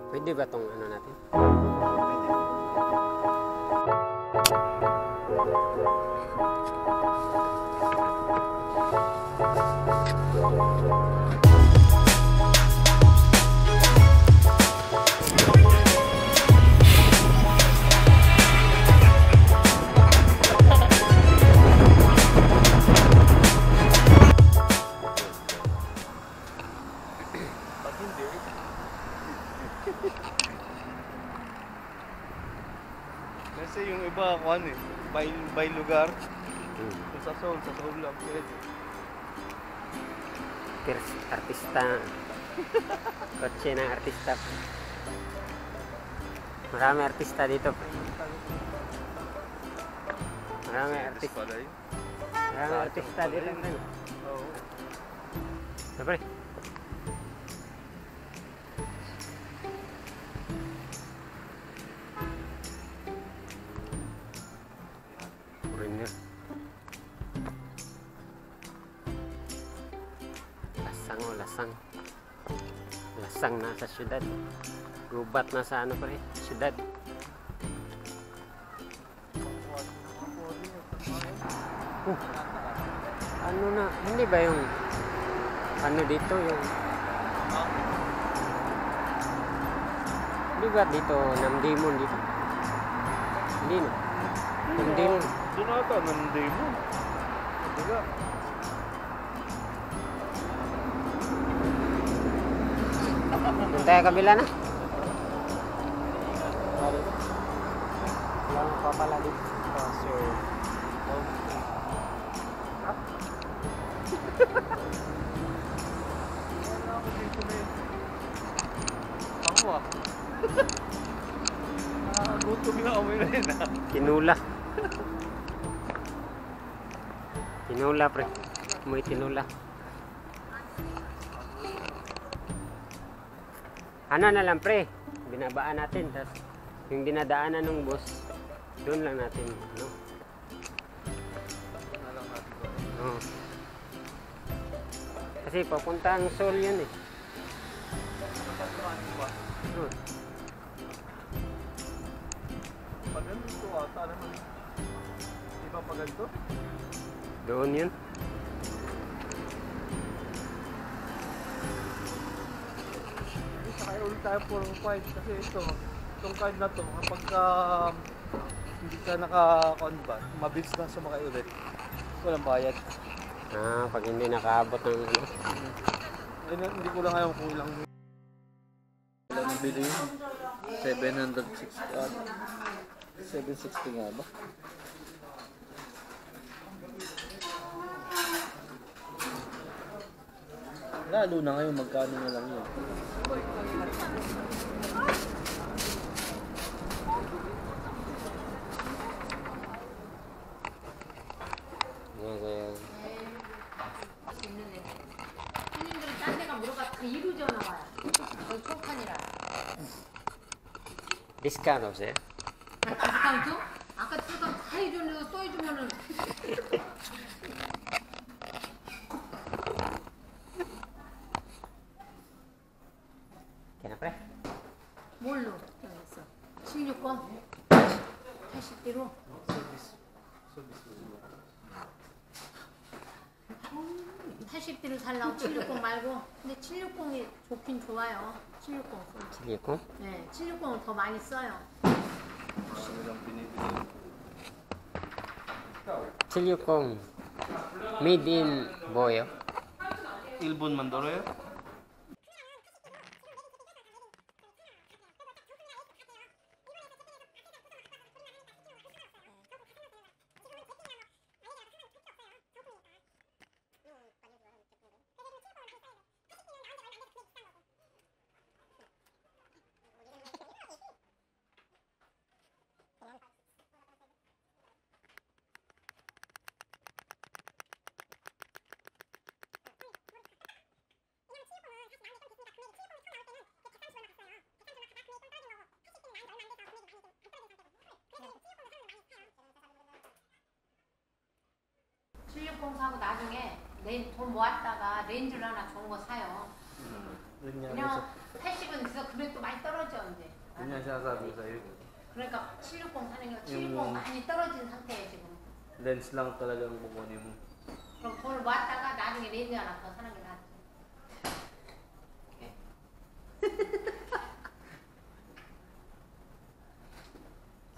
Pwede ba tong ano natin? Kasi yung iba, kuhan eh, by lugar. Kung sa Seoul lang. Pwede. Artista. Kotse ng artista. Marami artista dito. Marami artista. Marami artista dito. Oo. Siyempre. Foreigner. Lasang. Lasang na sa syudad. Gubat na sa ano pa rin, syudad. Ano na, hindi ba yung ano dito yung hindi ba dito Namdimon dito? Hindi na. Namdimon. Doon ata, Namdimon. Diba? Doon tayo kabila na. Wala pa pala dito. So, ako ah. Nakakagutom na kami na yun ah. Tinula. Tinula pre. May tinula. Ano na lang pre, binabaan natin, tapos yung dinadaanan ng bus, doon lang natin, no? Oo. Kasi papuntang Seoul yun eh. Pag ganito ata naman. Di ba pag ganito? Doon yun. Sakay ulit tayo 405 kasi itong card na to kapag hindi ka naka-convert, mabilis ka sumakay ulit. Walang bayad. Ah, pag hindi nakaabot ng ano. Hindi ko lang alam kung ilang bili yun. 760 nga ba? Lalo na ngayon, magkano na lang yun. 손님들이 딴 데가 물어가 다 이루지 않아 봐요. 거의 폭탄이라. Discount 없어요? 디스카운트? 아까 뚜껑 다 해주는 또 해주면은 Kaya pre? 뭘로 정했어? 16번? 80대로? 80대로 살라고 760 말고. 근데 760이 좋긴 좋아요. 760. 760? 네, 760은 더 많이 써요. 760 made in 뭐예요? 일본 만들어요? 사고 나중에 돈 모았다가 렌즈를 하나 좋은 거 사요. Yun nga, 그냥 80은 그래서 그래도 많이 떨어져 이제. yun nga sinasabi ko sa'yo. 그러니까 760 사는 게 760 음. 많이 떨어진 상태예요 지금. Lens lang talagang kukunin mo. 그럼 돈을 모았다가 나중에 렌즈 하나 더 사는 게 낫지.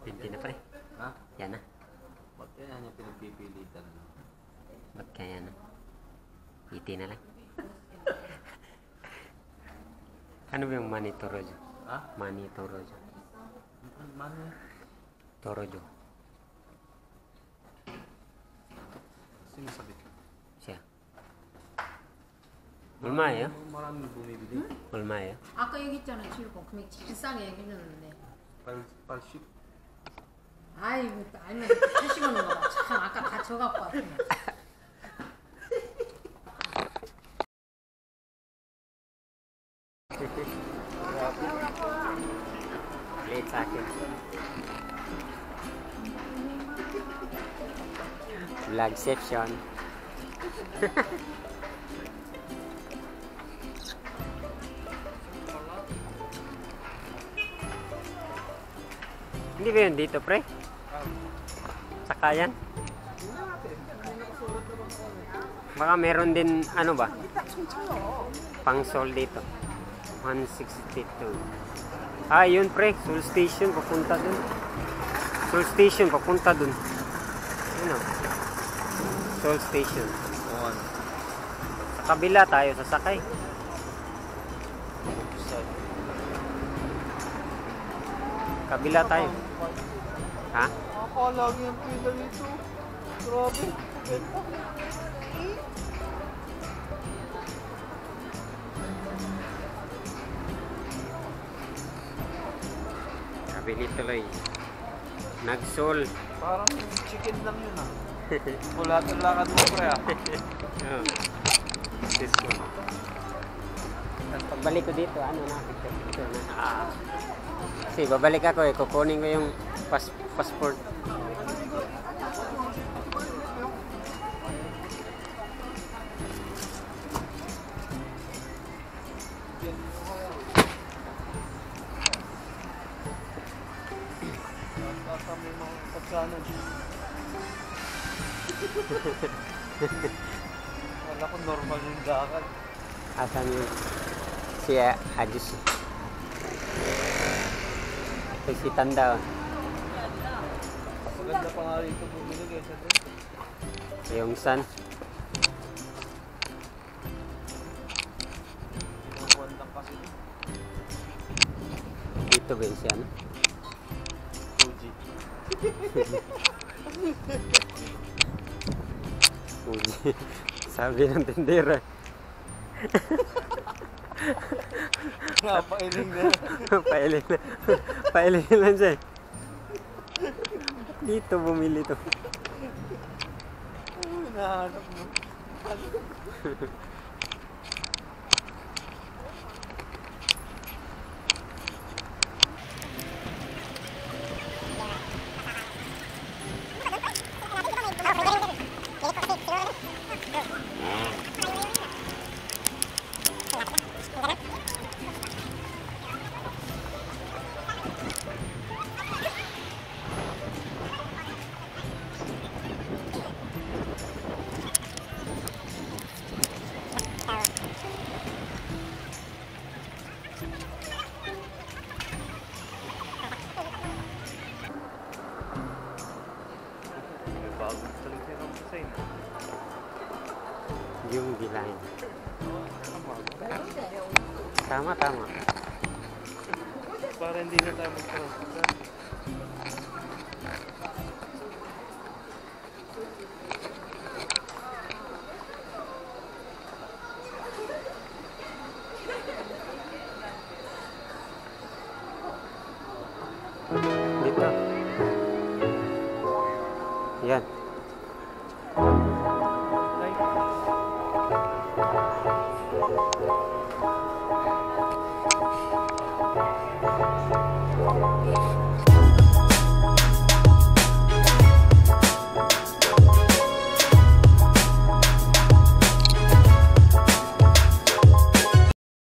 Hindi na pre. Ha? Yan na. Ba't kaya niya pinagpipilitan? Ba't kaya na? Iti na lang. Ano ba yung Manny Torojo? Ha? Manny Torojo. Mano? Torojo. Sino sabi? Siya. 얼마예요? Maraming bumibili. 얼마예요? 아까 얘기했잖아 760 금액 제일 싸게 얘기했는데. Palship. 아이고 아니면 80원인가 봐. 참 아까 다 져갖고 왔네. Late sa akin. Vlogception. Hindi ba yun dito, pre? Sakayan? Baka meron din, ano ba? Pang sol dito. 162. Ah, yun pre. Soul Station, papunta dun. Soul Station, papunta dun. Yun o. Soul Station. On. Sa kabila tayo sasakay. Kabila tayo. Ha? Akala niya yung pila nito. Grabe. Kabili tuloy. Nag-soul. Parang chicken lang yun ah. Wala at lakad mo pre ah. Oh. This one. Tapos pagbalik ko dito, ano na, picture na. Kasi babalik ako eh, kukunin ko yung passport. Kasama yung mga pagkanan. Wala ko normal yung lakad. Asan yung si Ajus? Ito si Tanda. Maganda pa nga rito bumili kaysa doon. Yung San. Inuwan lang kasi doon. Dito ba yung si ano? Fuji. Fuji. Sabi ng tindera. Napailing na. Pailing na. Pailing lang siya. Dito bumili to. Uy, nahanap mo. Bagong salita ng design. Yung design. Tama, tama. Para hindi na tayo magkaroon.